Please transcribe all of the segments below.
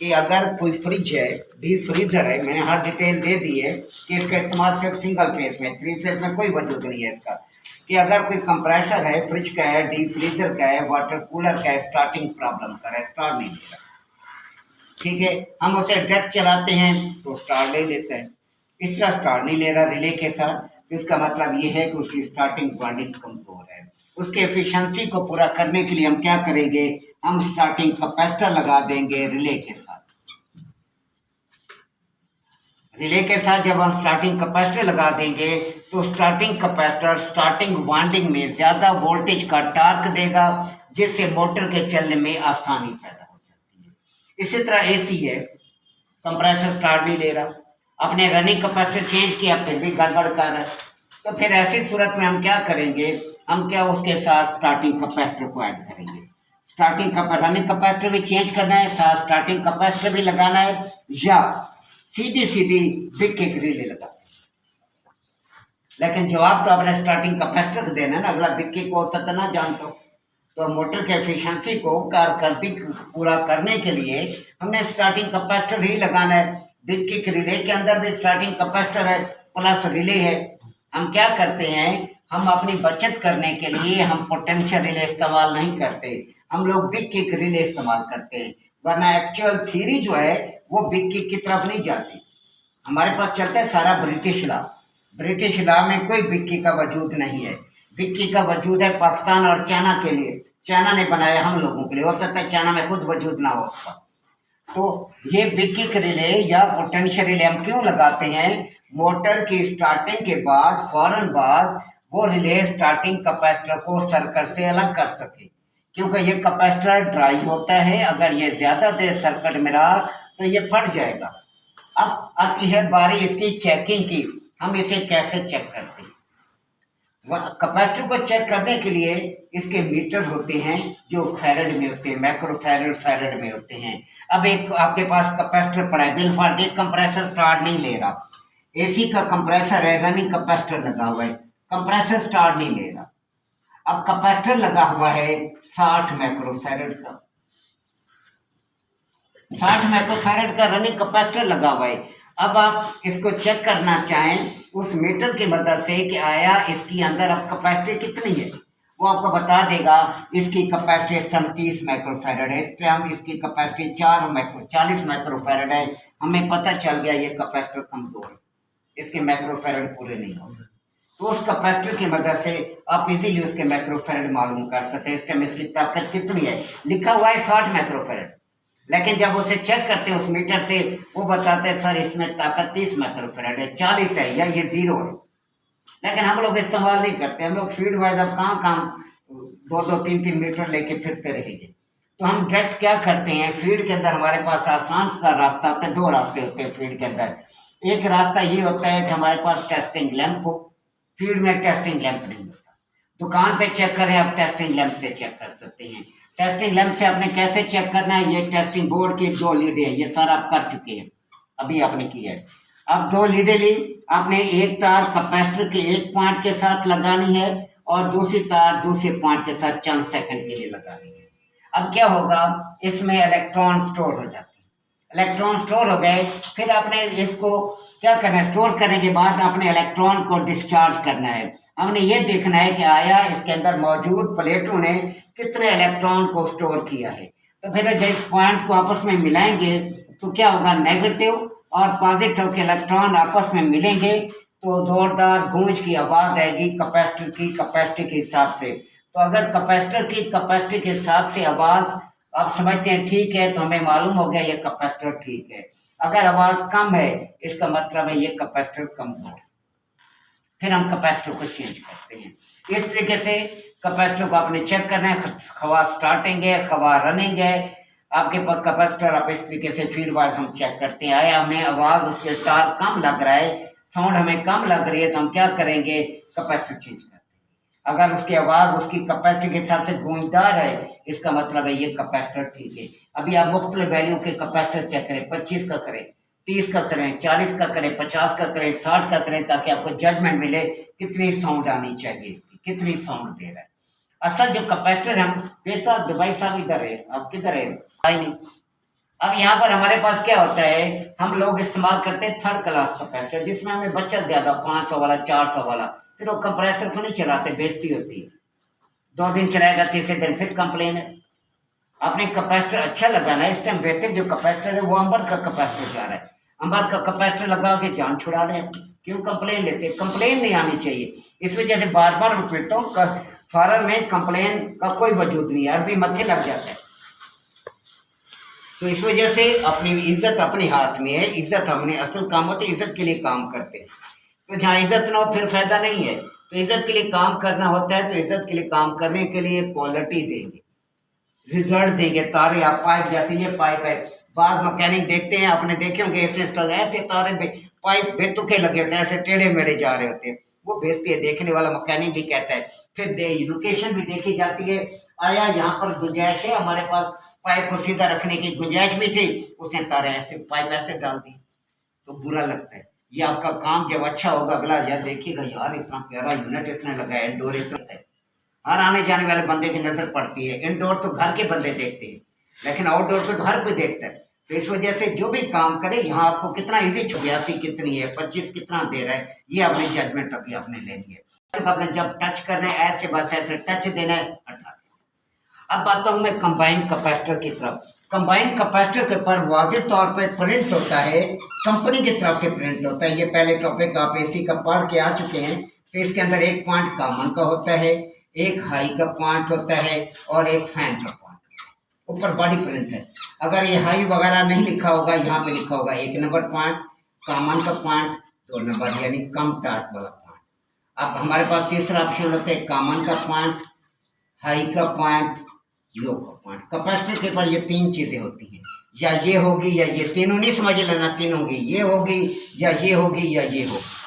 कि अगर कोई फ्रिज है, डीप फ्रीजर है, मैंने हर डिटेल दे दी है कि इसका इस्तेमाल सिर्फ सिंगल फेस में, थ्री फेस में कोई वजूद नहीं है इसका। कि अगर कोई कंप्रेसर है, फ्रिज का है, डीप फ्रीजर का है, वाटर कूलर का है, स्टार्टिंग प्रॉब्लम कर रहा है, स्टार्ट नहीं दे रहा, ठीक है, हम उसे डायरेक्ट चलाते हैं तो स्टार्ट ले लेते हैं। इस तरह स्टार्ट नहीं ले रहा रिले के साथ, तो इसका मतलब ये है कि उसकी स्टार्टिंग वाइंडिंग कमजोर है। उसके एफिशिएंसी को पूरा करने के लिए हम क्या करेंगे, हम स्टार्टिंग कैपेसिटर लगा देंगे रिले के साथ। रिले के साथ जब हम स्टार्टिंग कैपेसिटर लगा देंगे तो स्टार्टिंग कैपेसिटर स्टार्टिंग वाइंडिंग में ज्यादा वोल्टेज का टार्क देगा, जिससे मोटर के चलने में आसानी पैदा हो जाती है। इसी तरह एसी है, कंप्रेसर स्टार्ट नहीं ले रहा, अपने रनिंग कैपेसिटर चेंज किया फिर भी गड़बड़ कर रहा है, तो फिर ऐसी सूरत में हम क्या करेंगे, हम क्या उसके साथ स्टार्टिंग कैपेसिटर को ऐड करेंगे। स्टार्टिंग रनिंग कैपेसिटर भी चेंज करना है, साथ स्टार्टिंग कैपेसिटर भी लगाना है, या सीधी सीधी बिग किक रिले लगा। लेकिन जवाब तो आपने स्टार्टिंग कैपेसिटर को देना है ना, अगला बिग किक हो सकता ना जानते हो। तो मोटर के एफिशिएंसी को कारकर्दगी पूरा करने के लिए हमने स्टार्टिंग कैपेसिटर ही लगाना है। बिग किक रिले के अंदर भी स्टार्टिंग कैपेसिटर है प्लस रिले है। हम क्या करते हैं, हम अपनी बचत करने के लिए हम पोटेंशियल रिले इस्तेमाल नहीं करते, हम लोग बिग किक रिले इस्तेमाल करते हैं। वरना एक्चुअल थ्योरी जो है वो बिग किक की तरफ नहीं जाती। हमारे पास चलता है सारा ब्रिटिश लॉ, ब्रिटिश लॉ में कोई बिग किक का वजूद नहीं है। बिग किक का वजूद है पाकिस्तान और चाइना के लिए, चाइना ने बनाया हम लोगों के लिए, हो सकता है चाइना में खुद वजूद ना हो उसका। तो ये बिग किक रिले या पोटेंशियल रिले हम क्यों लगाते हैं, मोटर की स्टार्टिंग के बाद फौरन बाद वो रिले स्टार्टिंग कैपेसिटर को सर्किट से अलग कर सके, क्योंकि ये कैपेसिटर ड्राई होता है, अगर ये ज्यादा देर सर्किट में रहा तो ये फट जाएगा। अब आती है बारी इसकी चेकिंग की, हम इसे कैसे चेक करते हैं। कैपेसिटर को चेक करने के लिए इसके मीटर होते हैं जो फैरेड में होते हैं, माइक्रो फैरेड फैरेड में होते हैं। अब एक आपके पास कैपेसिटर पड़ा है, बिल फॉर एक कंप्रेसर स्टार्ट नहीं ले रहा, एसी का कंप्रेसर है, रनिंग कैपेसिटर लगा हुआ है, कंप्रेसर स्टार्ट नहीं ले रहा। अब कैपेसिटर लगा हुआ है 60 माइक्रो फैरेड का, 60 माइक्रो फैरेड का रनिंग कैपेसिटर लगा हुआ है। अब आप इसको चेक करना चाहें उस मीटर की मदद से कि आया इसकी अंदर अब कैपेसिटी कितनी है, वो आपको बता देगा। इसकी कैपेसिटी 37 माइक्रो फैरेड है, इस हम इसकी कैपेसिटी 40 माइक्रो फैरेड है, हमें पता चल गया ये कैपेसिटर कमजोर है, इसके माइक्रो फैरेड पूरे नहीं होंगे। तो उस कैपेसिटर की मदद से आप इजीली उसके माइक्रो फैरेड मालूम कर सकते हैं, इस टाइम इसकी ताकत कितनी है। लिखा हुआ है 60 माइक्रो फैरेड, लेकिन जब उसे चेक करते हैं उस मीटर से वो बताते हैं सर इसमें ताकत 30 माइक्रो फैरेड है, 40 है या ये 0 है। लेकिन हम लोग इस्तेमाल नहीं करते, हम लोग फीड वाइज अब कहाँ 2-3 मीटर लेके फिरते रहेंगे। तो हम डायरेक्ट क्या करते हैं, फीड के अंदर हमारे पास आसान सा रास्ता होता है, 2 रास्ते होते हैं फीड के अंदर। एक रास्ता ये होता है कि हमारे पास टेस्टिंग लैंप हो, फीड में टेस्टिंग लैंप नहीं होता। दुकान पे चेक करें, आप टेस्टिंग लैंप से चेक कर सकते हैं। टेस्टिंग लैंप से आपने कैसे चेक करना है, ये टेस्टिंग बोर्ड की 2 लीडें हैं, ये सारा आप कर चुके हैं, अभी आपने किया है। अब 2 लीडें ली आपने, एक तार कैपेसिटर के एक पॉइंट के साथ लगानी है और दूसरी तार दूसरे पॉइंट के साथ चंद सेकंड के लिए लगानी है। अब क्या होगा, इसमें इलेक्ट्रॉन स्टोर हो जाते हैं, इलेक्ट्रॉन स्टोर हो गए, फिर आपने इसको क्या करना है, स्टोर करने के बाद आपने इलेक्ट्रॉन को डिस्चार्ज करना है। हमने ये देखना है कि आया इसके अंदर मौजूद प्लेटों ने कितने इलेक्ट्रॉन को स्टोर किया है। तो फिर जब इस पॉइंट को आपस में मिलाएंगे तो क्या होगा, नेगेटिव और पॉजिटिव के इलेक्ट्रॉन आपस में मिलेंगे तो जोरदार गूंज की आवाज आएगी कैपेसिटर की कैपेसिटी के हिसाब से। तो अगर कैपेसिटर की कैपेसिटी के हिसाब से आवाज आप समझते हैं ठीक है, तो हमें मालूम हो गया ये कैपेसिटर ठीक है। अगर आवाज कम है इसका मतलब है ये कैपेसिटर कमजोर है, फिर हम कैपेसिटर को चेंज करते हैं। इस तरीके से कैपेसिटर को आपने चेक करना है, खवा स्टार्टिंग है, खवा रनिंग है, आपके पास कैपेसिटर, आप इस तरीके से फीड वाइज हम चेक करते हैं। आया हमें आवाज उसके टार कम लग रहा है, साउंड हमें कम लग रही है, तो हम क्या करेंगे, कैपेसिटर चेंज करते हैं। अगर उसकी आवाज उसकी कैपेसिटी के हिसाब से गूंजदार है इसका मतलब है ये कैपेसिटर ठीक है। अभी आप मुख्तलिफ वैल्यू के कैपेसिटर चेक करें, 25 का करें, 30 का करें, 40 का करें, 50 का करें, 60 का करें, ताकि आपको जजमेंट मिले कितनी साउंड आनी चाहिए, कितनी साउंड दे रहा है। असल जो कैपेसिटर हम फिर साहब दुबई साहब इधर है, आप किधर है, आई नहीं। अब यहाँ पर हमारे पास क्या होता है, हम लोग इस्तेमाल करते हैं थर्ड क्लास कैपेसिटर, जिसमें हमें बचत ज्यादा, 500 वाला 400 वाला, फिर वो कंप्रेसर को नहीं चलाते, बेइज्जती होती है। 2 दिन चलाएगा, तीसरे दिन फिर कंप्लेन है। आपने कैपेसिटर अच्छा लगाना है। इस टाइम बेहतर जो कैपेसिटर है वो अंबर का कैपेसिटर जा रहा है, अंबर का कैपेसिटर लगा के जान छुड़ा रहे हैं। क्यों कंप्लेन लेते हैं? कंप्लेन नहीं आनी चाहिए। इस वजह से बार बार मैं कहता हूँ, फॉरन में कंप्लेन का कोई वजूद नहीं है, अरबी मत्थे लग जाता है। तो इस वजह से अपनी इज्जत अपने हाथ में है। इज्जत हमने असल काम होती है, इज्जत के लिए काम करते हैं। तो जहाँ इज्जत ना हो फिर फायदा नहीं है। तो इज्जत के लिए काम करना होता है, तो इज्जत के लिए काम करने के लिए क्वालिटी देंगे, रिजल्ट देंगे। तारे आप पाइप, जैसे ये पाइप है, बाद मैकेनिक देखते हैं, आपने देखे होंगे ऐसे तारे पाइप बेतुके लगे होते हैं, ऐसे टेढ़े मेढ़े जा रहे होते हैं, वो भेजती है। देखने वाला मैकेनिक भी कहता है। फिर लोकेशन भी देखी जाती है, आया यहाँ पर गुंजाइश है, हमारे पास पाइप को सीधा रखने की गुंजाइश भी थी, उसने तारे ऐसे पाइप ऐसे डाल दी, तो बुरा लगता है। ये आपका काम जब अच्छा होगा, अगला यार देखिएगा, यार इतना प्यारा यूनिट इसने लगाया, इंडोर है। हर आने जाने वाले बंदे की नजर पड़ती है। इंडोर तो घर के बंदे देखते हैं, लेकिन आउटडोर को तो हर कोई देखता है। तो इस वजह से जो भी काम करे, यहाँ आपको कितना इजी, 86 कितनी है, 25 कितना दे रहा है, ये अपनी जजमेंट अभी आपने लेनी है। आपने जब टच करना है, ऐसे बस ऐसे टच देना है, हटा। अब आता हूँ मैं कंबाइंड कैपेसिटर की तरफ। कंबाइंड कैपेसिटर के पर वाज़ेह तौर पर प्रिंट होता है, कंपनी की तरफ से प्रिंट होता है। ये पहले टॉपिक आप एसी का पढ़ के आ चुके हैं। तो इसके अंदर एक पॉइंट कॉमन का होता है, एक हाई का पॉइंट होता है और एक फैन का पॉइंट। ऊपर बॉडी प्रिंट है। अगर ये हाई वगैरह नहीं लिखा होगा, यहाँ पे लिखा होगा 1 नंबर पॉइंट, कॉमन का पॉइंट 2 नंबर, यानी कम टाट वाला पॉइंट। अब हमारे पास तीसरा ऑप्शन होता है कॉमन का पॉइंट, हाई का पॉइंट, लो का पॉइंट। कैपेसिटर के पर ये 3 चीजें होती हैं, या ये होगी या ये, तीनों नहीं समझ लेना, तीनों होगी, ये होगी या ये होगी या ये होगी।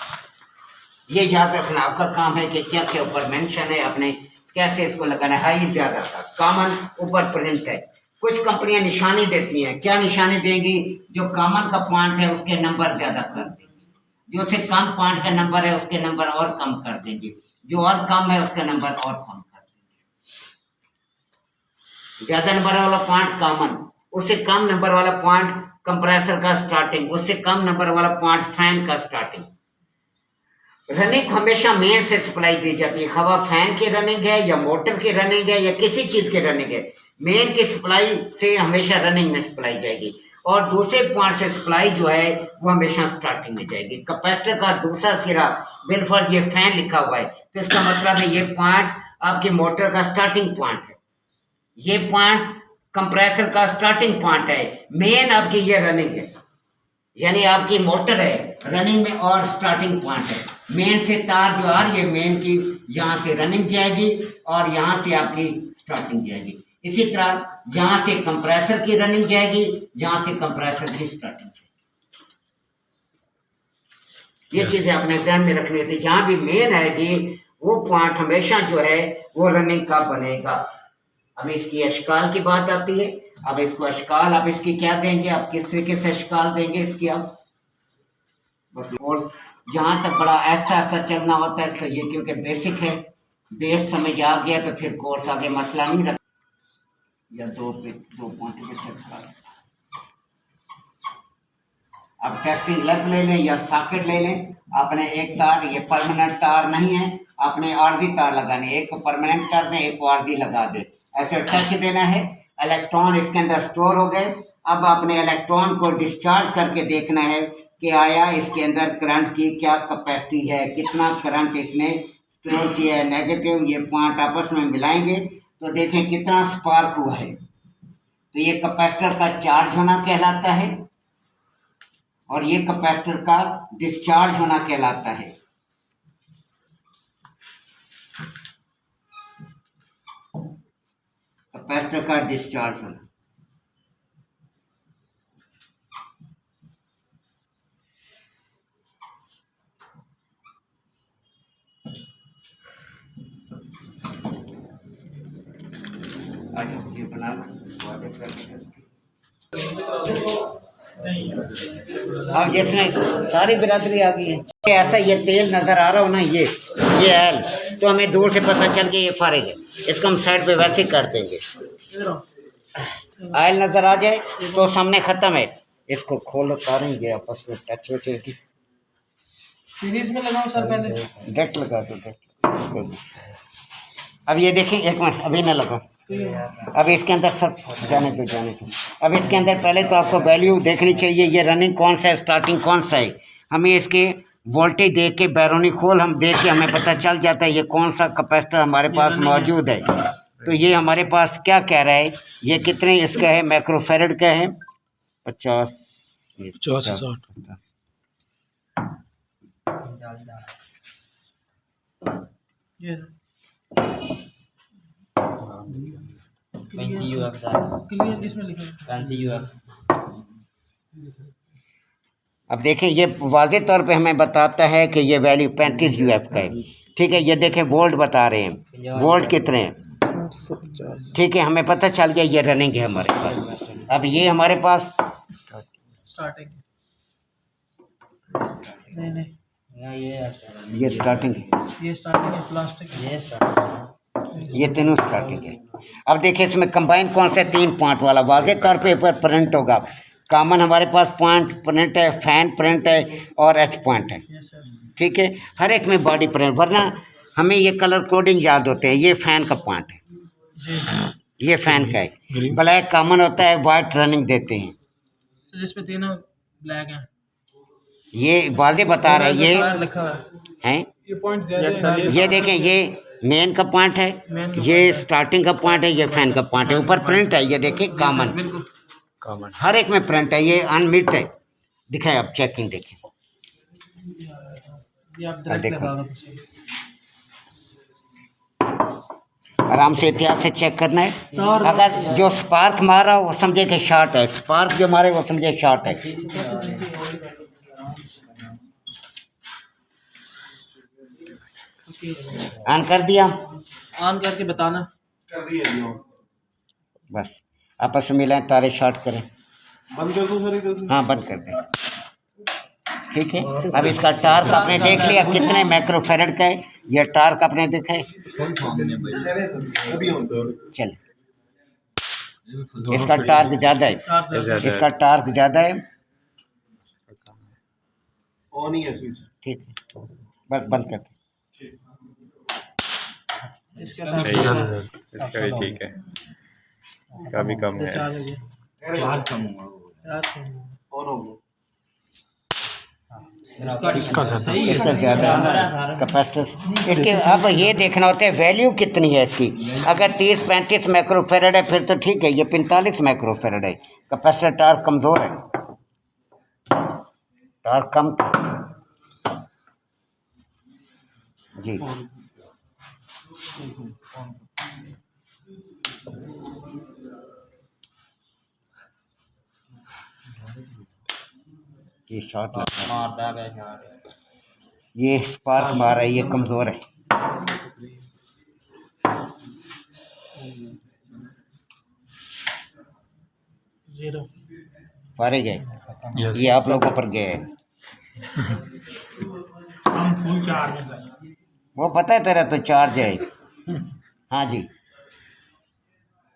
ये याद रखना आपका काम है कि क्या क्या ऊपर मेंशन है, अपने कैसे इसको लगाना है। हाई ज्यादा था, कॉमन ऊपर प्रिंट है। कुछ कंपनियां निशानी देती हैं, क्या निशानी देंगी? जो कॉमन का पॉइंट है उसके नंबर ज्यादा कर देंगे, जो से कम पॉइंट का नंबर है उसके नंबर और कम कर देंगे, जो और कम है उसका नंबर और कम कर देंगे। ज्यादा नंबर वाला पॉइंट कॉमन, उससे कम नंबर वाला पॉइंट कंप्रेसर का स्टार्टिंग, उससे कम नंबर वाला पॉइंट फैन का स्टार्टिंग। रनिंग हमेशा मेन से सप्लाई दी जाती है, हवा फैन की रनिंग है या मोटर की रनिंग है या किसी चीज की रनिंग है, मेन की सप्लाई से हमेशा रनिंग में सप्लाई जाएगी, और दूसरे पॉइंट से सप्लाई जो है वो हमेशा स्टार्टिंग में जाएगी। कैपेसिटर का दूसरा सिरा बिलफर्ज ये फैन लिखा हुआ है, तो इसका मतलब है ये पॉइंट आपकी मोटर का स्टार्टिंग पॉइंट है, ये पॉइंट कंप्रेसर का स्टार्टिंग पॉइंट है, मेन आपकी ये रनिंग है, यानी आपकी मोटर है रनिंग में और स्टार्टिंग पॉइंट है। मेन से तार जो आ रही है, मेन की यहाँ से रनिंग जाएगी और यहाँ से आपकी स्टार्टिंग जाएगी। इसी तरह यहाँ से कंप्रेसर की रनिंग जाएगी, यहाँ से कंप्रेसर की स्टार्टिंग जाएगी। ये चीजें अपने ध्यान में रखनी होती है। जहाँ भी मेन आएगी वो पॉइंट हमेशा जो है वो रनिंग का बनेगा। अब इसकी अशकाल की बात आती है। अब इसको अशकाल आप इसकी क्या देंगे, आप किस तरीके से अशकाल देंगे इसकी आप बस। और जहाँ तक बड़ा ऐसा ऐसा चलना होता है तो ये क्योंकि बेसिक है, बेस समझ आ गया तो फिर कोर्स आगे मसला नहीं रख, या दो पॉइंट पे खड़ा। अब टेस्टिंग लैब ले लें या सॉकेट ले लें। आपने एक तार, ये परमानेंट तार नहीं है, आपने आर्धी तार लगानी है, एक को परमानेंट कर दें, एक को आर्धी लगा दें, ऐसे टच देना है। इलेक्ट्रॉन इसके अंदर स्टोर हो गए। अब आपने इलेक्ट्रॉन को डिस्चार्ज करके देखना है कि आया इसके अंदर करंट की क्या कैपेसिटी है, कितना करंट इसने स्टोर किया है। नेगेटिव ये पॉइंट आपस में मिलाएंगे तो देखें कितना स्पार्क हुआ है। तो ये कैपेसिटर का चार्ज होना कहलाता है और ये कैपेसिटर का डिस्चार्ज होना कहलाता है। कैपेसिटर का डिस्चार्ज होना। अच्छा ये बना अब जितने सारी बिरादरी आ गई है। ऐसा ये तेल नजर आ रहा हो ना, ये एल, तो हमें दूर से पता चल गया ये फारिग है, इसको हम साइड पे वैसे कर देंगे। आयल नजर आ जाए तो सामने खत्म है। इसको खोल उतारेंगे आपस में टच हो जाएगी। सीरीज में लगाओ सर पहले। डेट लगा दो डेट। अब ये देखें, एक मिनट अभी ना लगाओ। अब इसके अंदर सब जाने दो जाने दो। अब इसके अंदर पहले तो आपको वैल्यू देखनी चाहिए, ये रनिंग कौन सा है, स्टार्टिंग कौन सा है। हमें इसके वोल्टेज देख के बैरोनी खोल हम देख के हमें पता चल जाता है ये कौन सा कैपेसिटर हमारे पास मौजूद है। तो ये हमारे पास क्या कह रहा है, ये कितने इसका है, माइक्रोफैरड का है 50 क्लियर इसमें लिखा। अब देखें ये वाज़े तौर पे हमें बताता है कि ये वैल्यू 35 यूएफ का है। ठीक है, ये देखें वोल्ट बता रहे हैं, वोल्ट कितने हैं। ठीक है, हमें पता चल गया ये रनिंग है हमारे पास। अब ये हमारे पास स्टार्टिंग नहीं ये स्टार्टिंग है, ये स्टार्टिंग है, प्लास्टिक है, ये तीनों स्टार्टिंग है। अब देखिए इसमें कंबाइन कौन सा है, 3 पॉइंट वाला वाज़े तौर पे ऊपर प्रिंट होगा। कॉमन हमारे पास पॉइंट प्रिंट है, फैन प्रिंट है और एच पॉइंट है। ठीक है, हर एक में बॉडी प्रिंट, वरना हमें ये कलर कोडिंग याद होते हैं। ये फैन का पॉइंट है, ये फैन का है। ब्लैक कॉमन होता है, वाइट रनिंग देते हैं। जिसमें तीनों ब्लैक हैं, ये वाज़े बता रहा है ये लिखा हुआ है। ये पॉइंट ज्यादा है। ये देखें, ये मेन का पॉइंट है, ये स्टार्टिंग का पॉइंट है, ये फैन का पॉइंट है। ऊपर प्रिंट है, ये देखें कॉमन, हर एक में प्रिंट है। ये अनमिट है, दिखाए आप चेकिंग देखें। ये आप डायरेक्ट देखो। लगा दो पीछे। आराम से इतिहास से चेक करना है। अगर जो स्पार्क मारा वो समझे कि शॉर्ट है, स्पार्क जो मारे वो समझे शॉर्ट है। ऑन कर दिया, ऑन करके बताना। कर दिया बस आपस में मिलाएं, तारे शॉर्ट करें। बंद कर दो सर इधर से। हाँ बंद कर दें। ठीक है, अब इसका टार्क आपने देख लिया कितने माइक्रोफैरड का है। ये टार्क आपने देखा है, अभी ऑन करो। चल इसका टार्क ज़्यादा है, इसका टार्क ज़्यादा है। ऑन ही है स्विच। ठीक है, बस बंद कर दे। इसका भी ठीक है, इसका भी कम है। चार्ज कम हुआ। ऑन हो गया। इसका इसका ज़्यादा है कैपेसिटर इसके। अब ये देखना होता है वैल्यू कितनी है इसकी। अगर 30-35 माइक्रोफैरड है फिर तो ठीक है, ये 45 माइक्रोफैरड है। कैपेसिटर टार्क कमज़ोर है, टार्क कम था जी। ये शॉर्ट ये स्पार्क मारा है, ये कमज़ोर है। जीरो फारिग है, ये आप लोगों पर गए है। हम फुल चार्ज में सर। वो पता है तेरा तो चार्ज है। हाँ जी,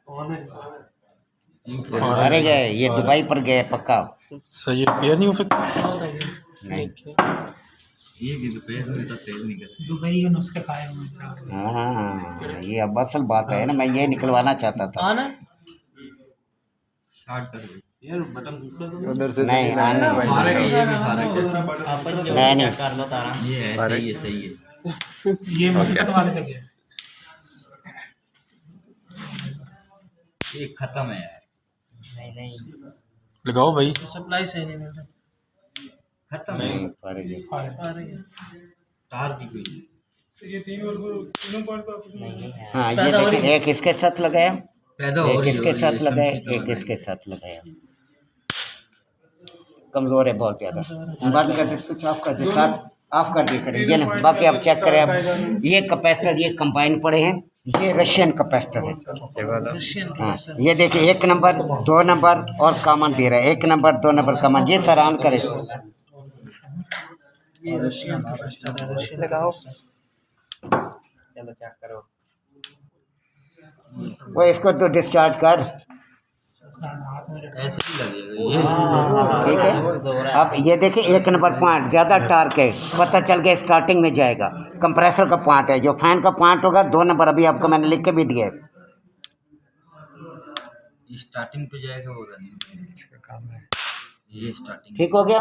ऑन है। फारिग है, ये दुबई पर गए पक्का। सर ये रिपेयर नहीं हो सकता? नहीं, दुबई के नुस्खे खाए हुए। हाँ ये अब असल बात है ना, मैं ये निकलवाना चाहता था। ऑन है? यार बटन दूसरा तो उधर से नहीं आने नहीं नहीं ये है सही है, सही है। ये मुसीबत वाले पे गया। ये खत्म है यार, लगाओ भाई। सप्लाई सही नहीं मिल रहा। खत्म है। नहीं फारिग है। आ रही है। तार भी कोई ये तीनों पॉइंट पे हाँ ये देखिए, एक इसके साथ लगाया, पैदा हो एक रही इसके साथ लगाया, शमशी एक तो इसके साथ लगाया। कमज़ोर है बहुत ज़्यादा। बंद कर दे, स्विच ऑफ कर दे, साथ ऑफ कर दे करें ये ना। बाकी आप चेक करें। अब ये कैपेसिटर ये कंबाइन पड़े हैं, ये रशियन कैपेसिटर है। रशियन हाँ ये देखिए 1 नंबर 2 नंबर और कॉमन दे रहा है। 1 नंबर 2 नंबर कॉमन, ये सर ऑन करें। ये रशियन का फस्टर है। रशियन लगाओ। चलो चेक करो। वो इसको तो डिस्चार्ज कर। ऐसे ही लगेगा ठीक है। अब ये देखिए 1 नंबर पॉइंट ज़्यादा टार्क है, पता चल गया स्टार्टिंग में जाएगा। कंप्रेसर का पॉइंट है, जो फैन का पॉइंट होगा 2 नंबर, अभी आपको मैंने लिख के भी दिया है। ये स्टार्टिंग पे जाएगा वो रनिंग इसका काम है। ये स्टार्टिंग ठीक हो गया।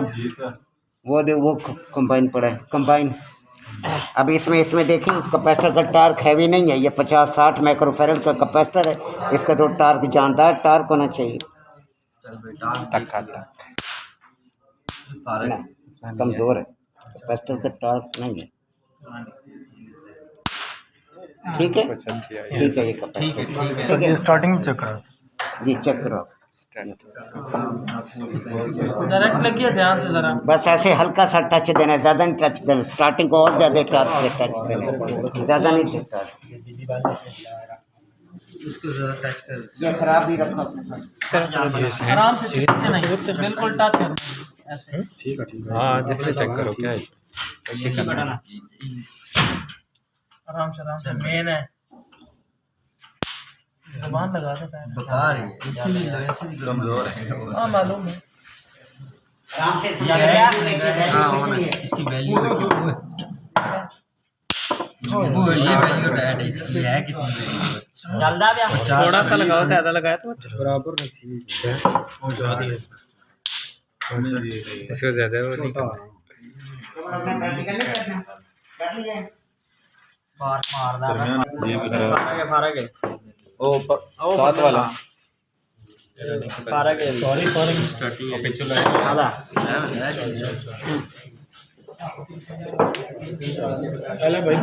वो कंबाइन पड़ा है, कंबाइन। अब इसमें देखिए कैपेसिटर का टार्क हैवी नहीं है, ये 50-60 माइक्रोफैरड का कैपेसिटर है। इसका तो टार्क जानदार टार्क होना चाहिए। चल बेटा तक आता फारग ना कमज़ोर है, कैपेसिटर का टार्क नहीं है। ठीक है, कुछ अच्छी आई ठीक है, ये ठीक है कैपेसिटर ठीक है सर जी स्टार्टिंग में चेक करो। जी चेक करो। डायरेक्ट लगिए ध्यान से जरा। बस ऐसे हल्का सा टच देना है, ज़्यादा नहीं टच देना। स्टार्टिंग को और ज़्यादा टार्क से टच देना है, ज़्यादा नहीं देता। इसको जरा टच कर ये खराब भी रखो अपने साथ। आराम से चिपके नहीं, बिल्कुल टच करना ऐसे। ठीक है हाँ जिससे चेक करो क्या है इसमें। आराम से मेन है। जुबान लगा दे पहले। बता रही है इसीलिए वैसे भी कमजोर है हाँ मालूम है। आराम से इसकी वैल्यू वो ये वैल्यू ऐड है इसकी है कितनी जल्दा भी थोड़ा सा लगाओ, ज्यादा लगाया तो बराबर में थी इसको ज़्यादा वो नहीं करना। कर लीजिए। बार मारदा फारग है। ओ साथ वाला फारग है। सॉरी फॉर हाला पहले भाई